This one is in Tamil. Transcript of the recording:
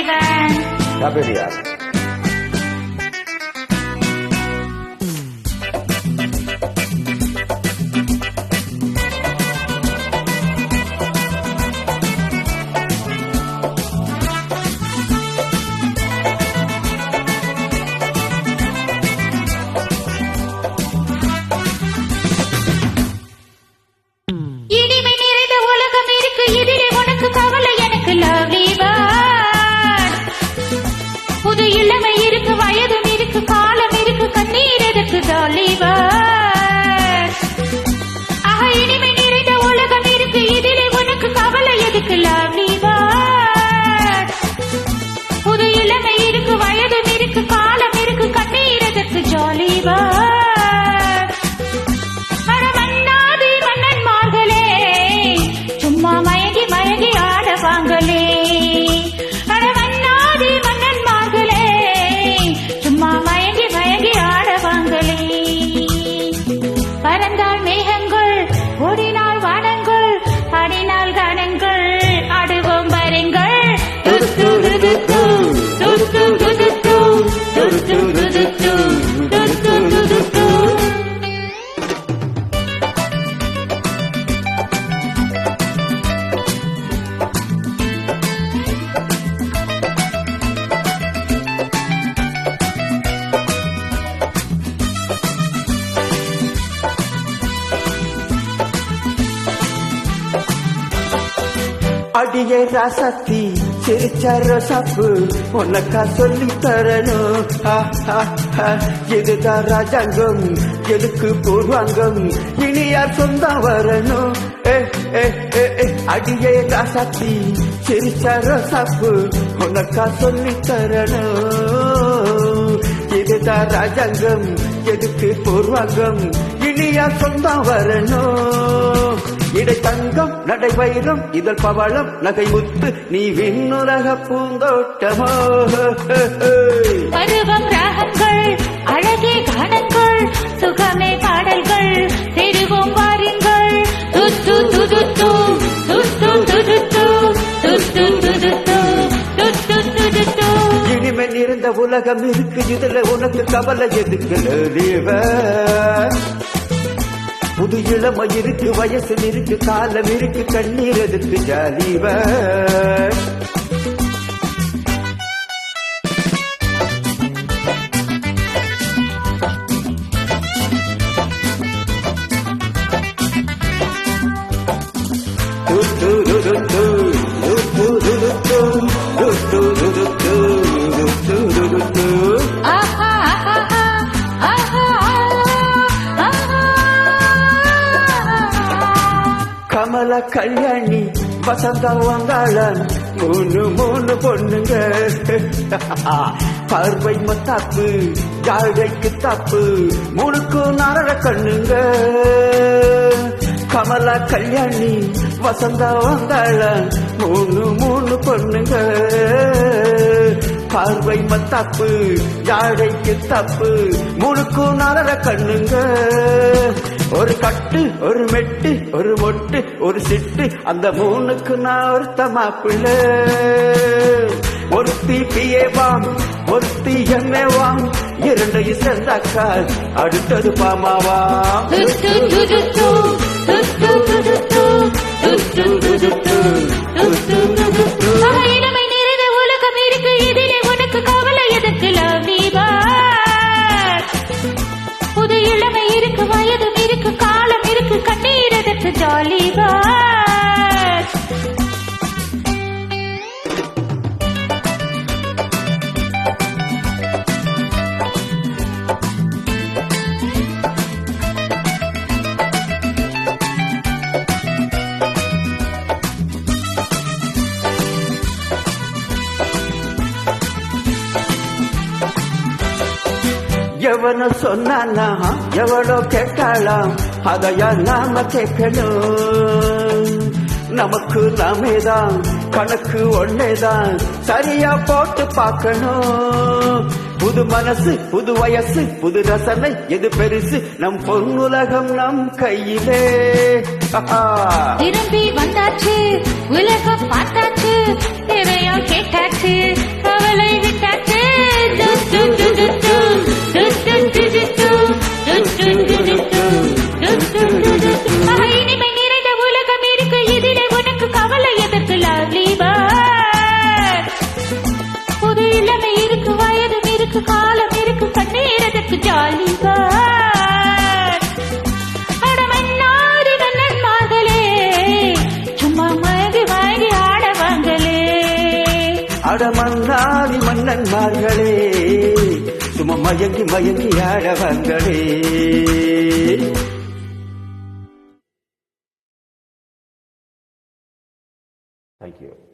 American. Gabriel. இனிமை நிறைந்த உலகம் இருக்கு இதிலே உனக்கு கவலை எனக்கு lovely bird. புது இளமை இருக்கு வயதும் இருக்கு காலம் இருக்கு கண்ணீர் எதற்கு jolly bird. ஆஹா இனிமை நிறைந்த உலகம் இருக்கு இதிலே உனக்கு கவலை எதுக்கு lovely bird. புது இளமை இருக்கு வயதும் இருக்கு காலம் இருக்கு கண்ணீர் எதற்கு jolly bird. மயங்கி மயங்கி ஆடவாங்களே அடவண்ணாதி மன்னன் மார்களே சும்மா மயங்கி மயங்கி ஆடவாங்களே பறந்தாள் மேகங்கள் ஓடினாள் வானங்கள் ஆடினாள் கணங்கள் ஆடுவோம் பாருங்கள் அடியே ராசத்தி சிரிச்சார சாப்பு உனக்கா சொல்லி தரணும் இதுதான் ராஜாங்கம் எதுக்கு பூர்வாங்கம் இனி யார் சொந்தம் வரணும் அடியே ராசத்தி சிரிச்சார சாப்பு உனக்கா சொல்லி தரணும் இதுதான் ராஜாங்கம் எதுக்கு பூர்வாங்கம் இனி யார் சொந்தம் வரணும் இடை தங்கம் நடை வைரம் இதழ் பவளம் நகை முத்து நீ விண்ணுலக பூந்தோட்டமோ பருவம் ராகங்கள் அழகே கானங்கள் சுகமே பாடல்கள் தெருவோம் வாருங்கள் துத்து துதுத்து துத்து துதுத்து துத்து துதுத்து துத்து துதுத்து இனிமே நிறைந்த உலகம் இருக்கு இதுல உனக்கு கவலை எதுக்கு புது இளமை இருக்கு வயசு இருக்கு காலம் இருக்கு கண்ணீர் எதுக்கு ஜாலிவ கமல கல்யாணி வசந்தா வந்தாளன் மூணு பொண்ணுங்க பார்வை மத்தாப்பு ஜாடைக்கு தாப்பு முழுக்கு நரட கண்ணுங்க கமல கல்யாணி வசந்தா வந்தாளன் மூணு பொண்ணுங்க பார்வை மத்தாப்பு ஜாடைக்கு தப்பு முழுக்கு நரட கண்ணுங்க ஒரு கட்டு ஒரு மெட்டு ஒரு மொட்டு ஒரு சிட்டு அந்த மூணுக்கு நான் ஒருத்த மாப்பிள்ள ஒருத்தி பிஏவாம் ஒருத்தி எம்ஏவாம் இரண்டையும் சேர்ந்தாக்கா அடுத்தது பாமாவாம் இளமை நிறைந்த உலகம் இருக்கு இதிலே உனக்கு கவலை எதற்கு lovely bird. புது இளமை இருக்கு வயதும் இருக்கு காலம் இருக்கு கண்ணீர் எதற்கு jolly bird. எவனோ சொன்னானா எவளோ கேட்டாளாம் அதையா நாம கேட்கணும் நமக்கு நாமேதான் கணக்கு ஒன்னேதான் சரியா போட்டு பார்க்கணும் புது மனசு புது வயசு புது ரசனை எது பெருசு நம் பொன்னுலகம் நம் கையிலே திரும்பி வந்தாச்சு உலகம் பார்த்தாச்சு தேவையா கேட்டாச்சு கவலை விட்டாச்சு இனிமை நிறைந்த உலகம் இருக்கு இதிலே உனக்கு கவலை எதற்கு லவ்லி பேர்ட் புது இளமை இருக்கு வயதும் இருக்கு காலம் இருக்கு கண்ணீர் எதற்கு ஜாலி பேர்ட் அடமன்னாரி மன்னன்மார்களே சும்மா மயங்கி வாங்கி ஆடவாங்களே அடமன்னாதி மன்னன்மார்களே சும்மா மயங்கி மயங்கி ஆடவங்களே. Thank you.